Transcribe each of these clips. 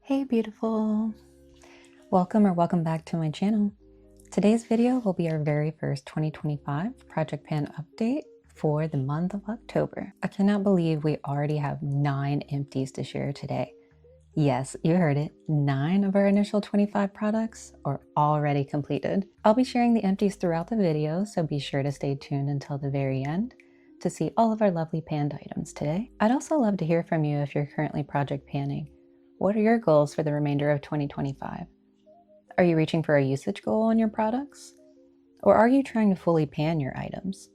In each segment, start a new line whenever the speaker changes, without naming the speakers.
Hey beautiful! Welcome back to my channel. Today's video will be our very first 2025 Project Pan update for the month of October. I cannot believe we already have 9 empties to share today. Yes, you heard it, 9 of our initial 25 products are already completed. I'll be sharing the empties throughout the video, so be sure to stay tuned until the very end to see all of our lovely panned items today. I'd also love to hear from you if you're currently project panning. What are your goals for the remainder of 2025? Are you reaching for a usage goal on your products? Or are you trying to fully pan your items?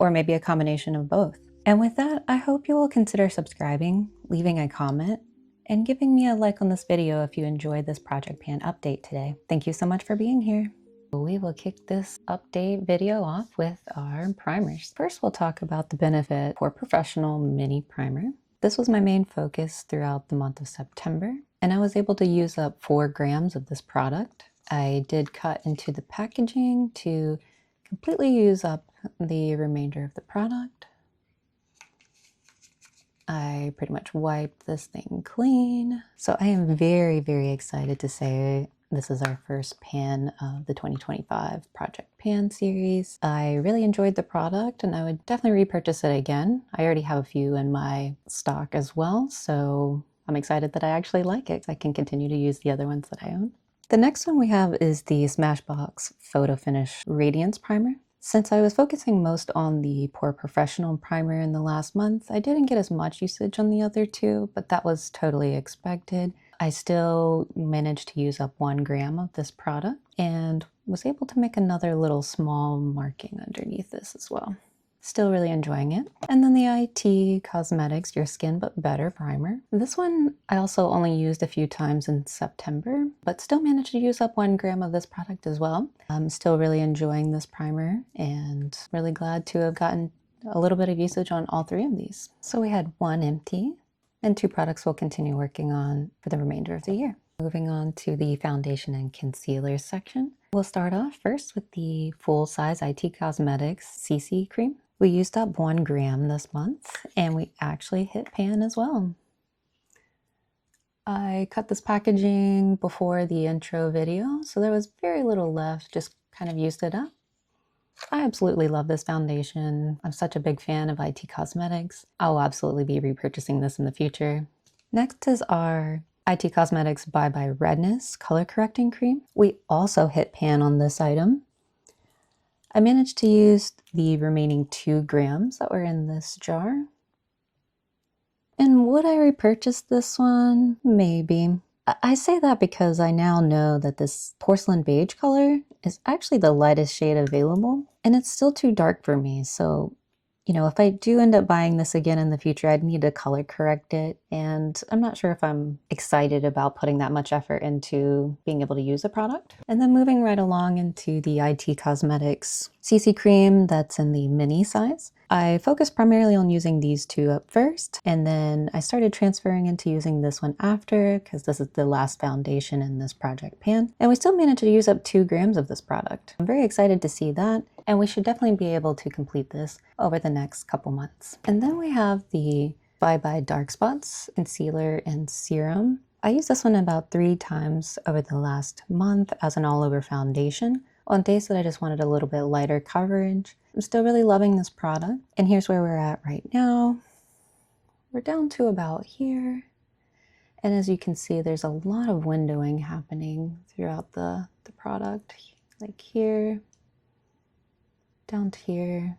Or maybe a combination of both? And with that, I hope you will consider subscribing, leaving a comment, and giving me a like on this video if you enjoyed this Project Pan update today. Thank you so much for being here. We will kick this update video off with our primers. First, we'll talk about the Benefit Pore Professional Mini Primer. This was my main focus throughout the month of September, and I was able to use up 4 grams of this product. I did cut into the packaging to completely use up the remainder of the product. I pretty much wiped this thing clean. So I am very, very excited to say this is our first pan of the 2025 Project Pan series. I really enjoyed the product and I would definitely repurchase it again. I already have a few in my stock as well, so I'm excited that I actually like it. I can continue to use the other ones that I own. The next one we have is the Smashbox Photo Finish Radiance Primer. Since I was focusing most on the Pore Professional primer in the last month, I didn't get as much usage on the other two, but that was totally expected. I still managed to use up 1 gram of this product and was able to make another little small marking underneath this as well. Still really enjoying it. And then the IT Cosmetics Your Skin But Better Primer. This one I also only used a few times in September, but still managed to use up 1 gram of this product as well. I'm still really enjoying this primer and really glad to have gotten a little bit of usage on all 3 of these. So we had 1 empty and 2 products we'll continue working on for the remainder of the year. Moving on to the foundation and concealer section. We'll start off first with the full-size IT Cosmetics CC cream. We used up 1 gram this month and we actually hit pan as well. I cut this packaging before the intro video, so there was very little left, just kind of used it up. I absolutely love this foundation. I'm such a big fan of IT Cosmetics. I'll absolutely be repurchasing this in the future. Next is our IT Cosmetics Bye Bye Redness Color Correcting Cream. We also hit pan on this item. I managed to use the remaining 2 grams that were in this jar. And would I repurchase this one? Maybe. I say that because I now know that this porcelain beige color is actually the lightest shade available, and it's still too dark for me. So, you know, if I do end up buying this again in the future, I'd need to color correct it. And I'm not sure if I'm excited about putting that much effort into being able to use a product. And then moving right along into the IT Cosmetics CC cream that's in the mini size. I focused primarily on using these 2 up first, and then I started transferring into using this one after because this is the last foundation in this Project Pan. And we still managed to use up 2 grams of this product. I'm very excited to see that, and we should definitely be able to complete this over the next couple months. And then we have the Bye Bye Dark Spots Concealer and Serum. I used this one about 3 times over the last month as an all-over foundation on days that I just wanted a little bit lighter coverage. I'm still really loving this product. And here's where we're at right now. We're down to about here. And as you can see, there's a lot of windowing happening throughout the product. Like here, down to here.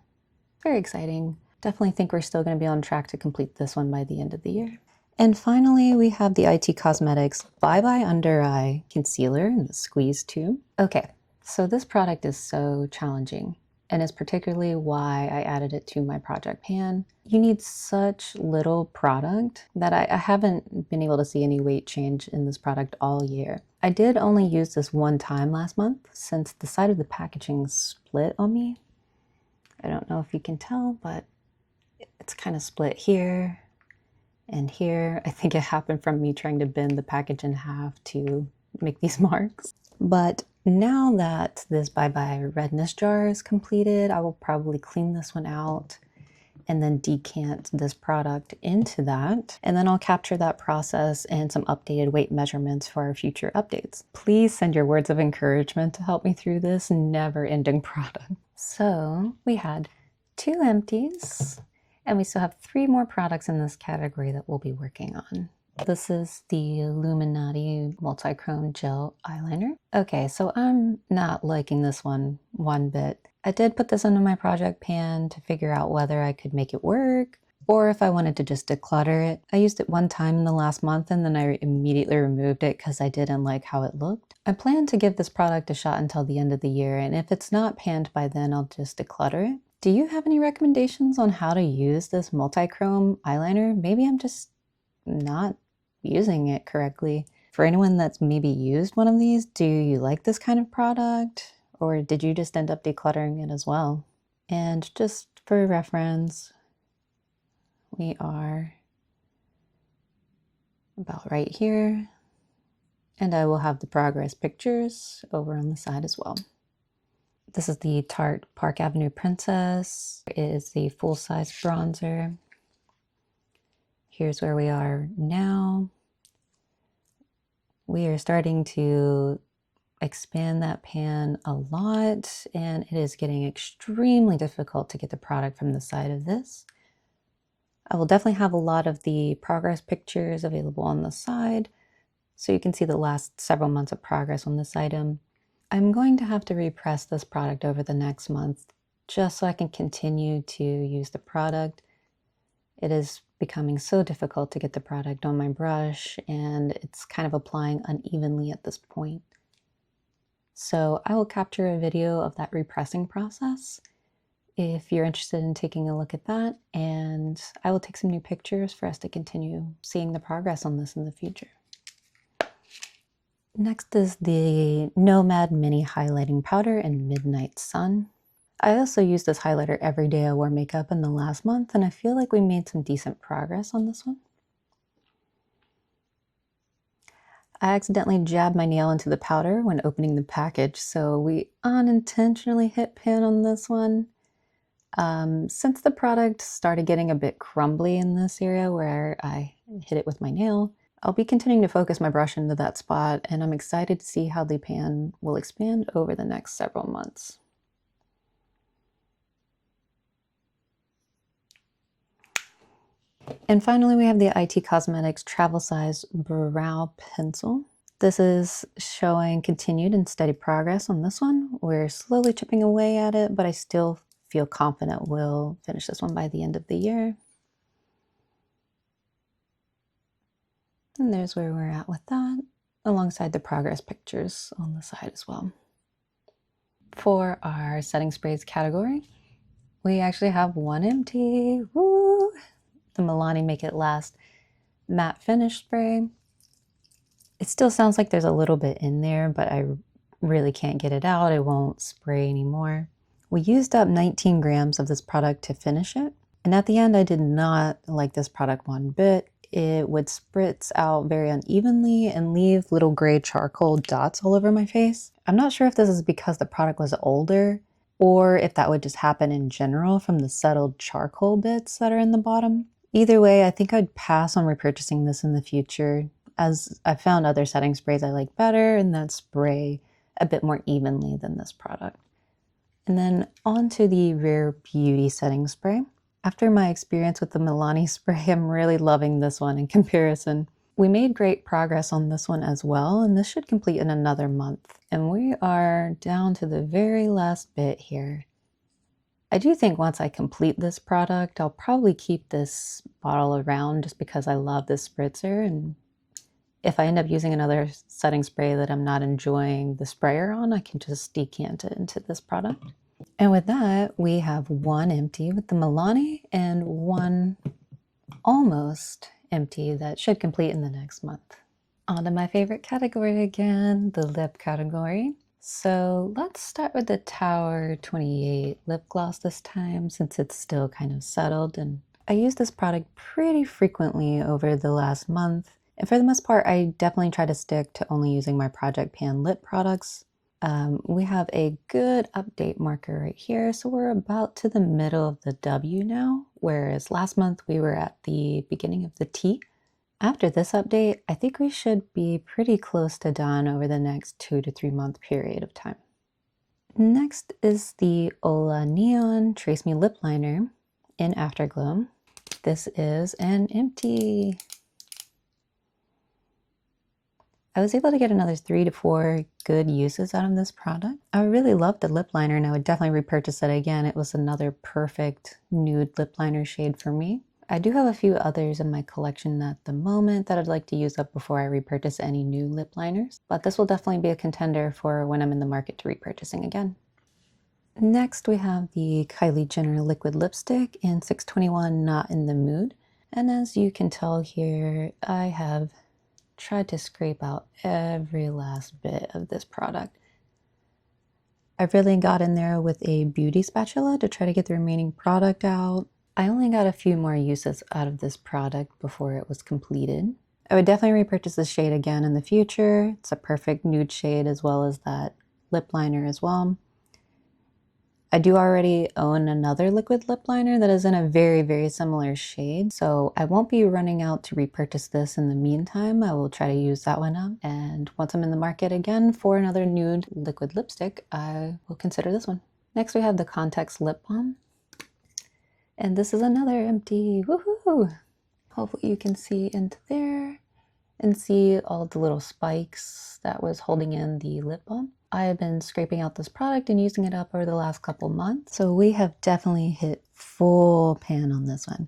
Very exciting. Definitely think we're still going to be on track to complete this one by the end of the year. And finally, we have the IT Cosmetics Bye Bye Under Eye Concealer in the Squeeze tube. Okay, so this product is so challenging, and is particularly why I added it to my Project Pan. You need such little product that I haven't been able to see any weight change in this product all year. I did only use this 1 time last month since the side of the packaging split on me. I don't know if you can tell, but it's kind of split here and here. I think it happened from me trying to bend the package in half to make these marks. But now that this Bye Bye Redness jar is completed, I will probably clean this one out and then decant this product into that. And then I'll capture that process and some updated weight measurements for our future updates. Please send your words of encouragement to help me through this never-ending product. So we had 2 empties, and we still have 3 more products in this category that we'll be working on. This is the Illuminati Multi-Chrome Gel Eyeliner. Okay, so I'm not liking this one bit. I did put this into my project pan to figure out whether I could make it work or if I wanted to just declutter it. I used it one time in the last month and then I immediately removed it because I didn't like how it looked. I plan to give this product a shot until the end of the year, and if it's not panned by then, I'll just declutter it. Do you have any recommendations on how to use this multi-chrome eyeliner? Maybe I'm just not using it correctly. For anyone that's maybe used one of these, do you like this kind of product? Or did you just end up decluttering it as well? And just for reference, we are about right here. And I will have the progress pictures over on the side as well. This is the Tarte Park Avenue Princess. It is the full-size bronzer. Here's where we are now. We are starting to expand that pan a lot, and it is getting extremely difficult to get the product from the side of this. I will definitely have a lot of the progress pictures available on the side, so you can see the last several months of progress on this item. I'm going to have to repress this product over the next month just so I can continue to use the product. It is becoming so difficult to get the product on my brush, and it's kind of applying unevenly at this point. So I will capture a video of that repressing process if you're interested in taking a look at that, and I will take some new pictures for us to continue seeing the progress on this in the future. Next is the Nomad Mini Highlighting Powder in Midnight Sun. I also use this highlighter every day I wore makeup in the last month, and I feel like we made some decent progress on this one. I accidentally jabbed my nail into the powder when opening the package, so we unintentionally hit pan on this one. Since the product started getting a bit crumbly in this area where I hit it with my nail, I'll be continuing to focus my brush into that spot, and I'm excited to see how the pan will expand over the next several months. And finally, we have the IT Cosmetics Travel Size Brow Pencil. This is showing continued and steady progress on this one. We're slowly chipping away at it, but I still feel confident we'll finish this one by the end of the year. And there's where we're at with that, alongside the progress pictures on the side as well. For our setting sprays category, we actually have 1 empty. Woo! The Milani Make It Last Matte Finish Spray. It still sounds like there's a little bit in there, but I really can't get it out. It won't spray anymore. We used up 19 grams of this product to finish it. And at the end, I did not like this product one bit. It would spritz out very unevenly and leave little gray charcoal dots all over my face. I'm not sure if this is because the product was older or if that would just happen in general from the settled charcoal bits that are in the bottom. Either way, I think I'd pass on repurchasing this in the future, as I found other setting sprays I like better and that spray a bit more evenly than this product. And then on to the Rare Beauty setting spray. After my experience with the Milani spray, I'm really loving this one in comparison. We made great progress on this one as well, and this should complete in another month. And we are down to the very last bit here. I do think once I complete this product, I'll probably keep this bottle around just because I love this spritzer, and if I end up using another setting spray that I'm not enjoying the sprayer on, I can just decant it into this product. And with that, we have 1 empty with the Milani and 1 almost empty that should complete in the next month. On to my favorite category again, the lip category. So let's start with the Tower 28 lip gloss this time, since it's still kind of settled. And I use this product pretty frequently over the last month. And for the most part, I definitely try to stick to only using my Project Pan lip products. We have a good update marker right here. So we're about to the middle of the W now, whereas last month we were at the beginning of the T. After this update, I think we should be pretty close to done over the next 2 to 3 month period of time. Next is the Ola Neon Trace Me Lip Liner in Afterglow. This is an empty. I was able to get another 3 to 4 good uses out of this product. I really loved the lip liner and I would definitely repurchase it again. It was another perfect nude lip liner shade for me. I do have a few others in my collection at the moment that I'd like to use up before I repurchase any new lip liners, but this will definitely be a contender for when I'm in the market to repurchasing again. Next, we have the Kylie Jenner Liquid Lipstick in 621 Not in the Mood. And as you can tell here, I have tried to scrape out every last bit of this product. I really got in there with a beauty spatula to try to get the remaining product out. I only got a few more uses out of this product before it was completed. I would definitely repurchase this shade again in the future. It's a perfect nude shade as well as that lip liner as well. I do already own another liquid lip liner that is in a very, very similar shade, so I won't be running out to repurchase this in the meantime. I will try to use that one up, and once I'm in the market again for another nude liquid lipstick, I will consider this one. Next, we have the Context Lip Balm, and this is another empty. Woohoo! Hopefully you can see into there and see all the little spikes that was holding in the lip balm. I have been scraping out this product and using it up over the last couple months, so we have definitely hit full pan on this one.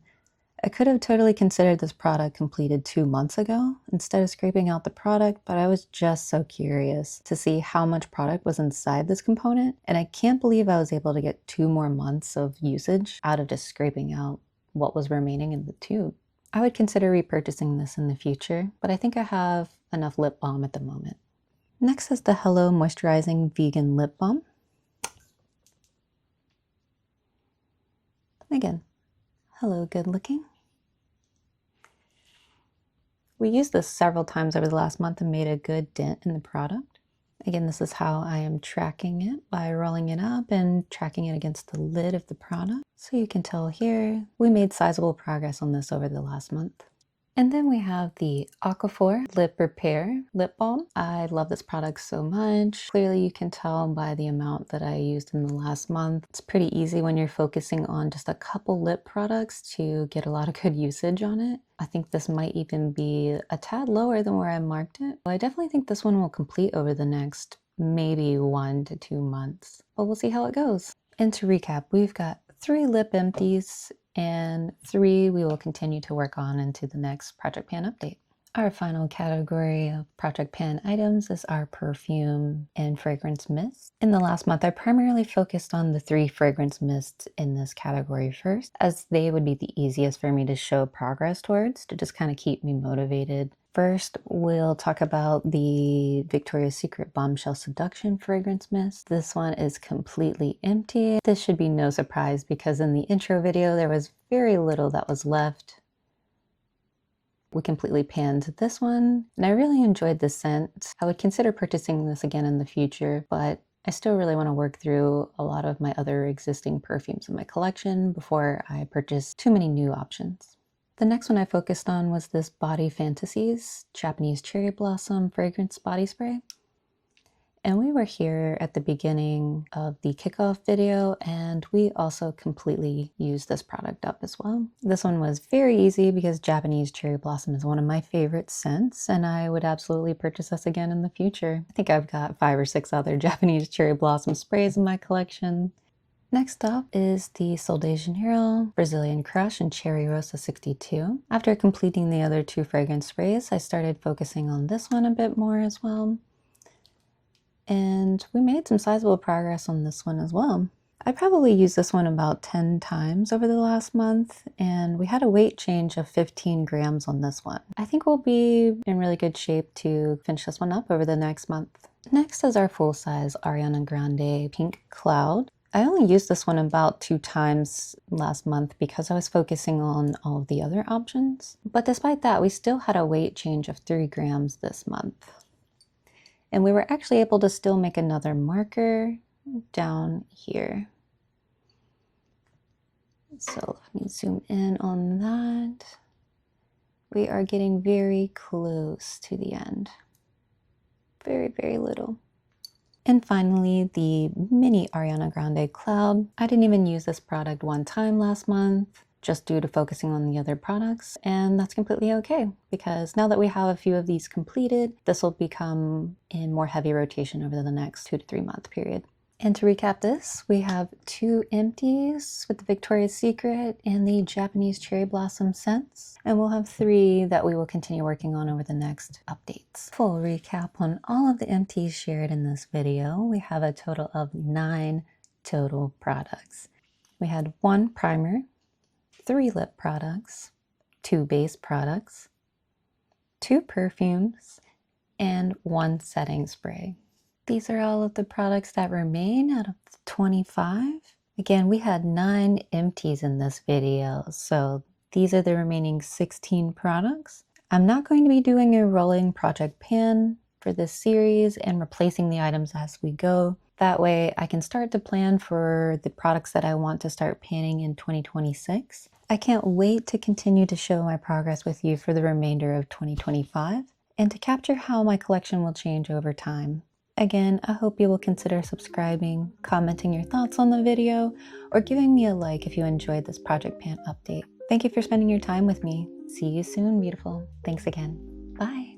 I could have totally considered this product completed 2 months ago instead of scraping out the product, but I was just so curious to see how much product was inside this component, and I can't believe I was able to get 2 more months of usage out of just scraping out what was remaining in the tube. I would consider repurchasing this in the future, but I think I have enough lip balm at the moment. Next is the Hello Moisturizing Vegan Lip Balm. Again, hello, good looking. We used this several times over the last month and made a good dent in the product. Again, this is how I am tracking it, by rolling it up and tracking it against the lid of the product. So you can tell here, we made sizable progress on this over the last month. And then we have the Aquaphor Lip Repair Lip Balm. I love this product so much. Clearly you can tell by the amount that I used in the last month. It's pretty easy when you're focusing on just a couple lip products to get a lot of good usage on it. I think this might even be a tad lower than where I marked it. I definitely think this one will complete over the next maybe 1 to 2 months, but we'll see how it goes. And to recap, we've got 3 lip empties and 3 we will continue to work on into the next Project Pan update. Our final category of Project Pan items is our perfume and fragrance mists. In the last month, I primarily focused on the 3 fragrance mists in this category first, as they would be the easiest for me to show progress towards, to just kind of keep me motivated. First, we'll talk about the Victoria's Secret Bombshell Seduction Fragrance Mist. This one is completely empty. This should be no surprise because in the intro video, there was very little that was left. We completely panned this one, and I really enjoyed the scent. I would consider purchasing this again in the future, but I still really want to work through a lot of my other existing perfumes in my collection before I purchase too many new options. The next one I focused on was this Body Fantasies Japanese Cherry Blossom Fragrance Body Spray. And we were here at the beginning of the kickoff video, and we also completely used this product up as well. This one was very easy because Japanese Cherry Blossom is one of my favorite scents, and I would absolutely purchase this again in the future. I think I've got 5 or 6 other Japanese Cherry Blossom sprays in my collection. Next up is the Sol de Janeiro Brazilian Crush and Cherry Rosa 62. After completing the other 2 fragrance sprays, I started focusing on this one a bit more as well. And we made some sizable progress on this one as well. I probably used this one about 10 times over the last month, and we had a weight change of 15 grams on this one. I think we'll be in really good shape to finish this one up over the next month. Next is our full-size Ariana Grande Pink Cloud. I only used this one about 2 times last month because I was focusing on all of the other options. But despite that, we still had a weight change of 3 grams this month. And we were actually able to still make another marker down here. So let me zoom in on that. We are getting very close to the end. Very, very little. And finally, the mini Ariana Grande cloud. I didn't even use this product one time last month, just due to focusing on the other products, and that's completely okay, because now that we have a few of these completed, this will become in more heavy rotation over the next 2 to 3 month period. And to recap this, we have 2 empties with the Victoria's Secret and the Japanese Cherry Blossom scents, and we'll have 3 that we will continue working on over the next updates. Full recap on all of the empties shared in this video, we have a total of 9 total products. We had 1 primer, 3 lip products, 2 base products, 2 perfumes, and 1 setting spray. These are all of the products that remain out of the 25. Again, we had 9 empties in this video, so these are the remaining 16 products. I'm not going to be doing a rolling project pan for this series and replacing the items as we go. That way I can start to plan for the products that I want to start panning in 2026. I can't wait to continue to show my progress with you for the remainder of 2025 and to capture how my collection will change over time. Again, I hope you will consider subscribing, commenting your thoughts on the video, or giving me a like if you enjoyed this Project Pan update. Thank you for spending your time with me. See you soon, beautiful. Thanks again. Bye.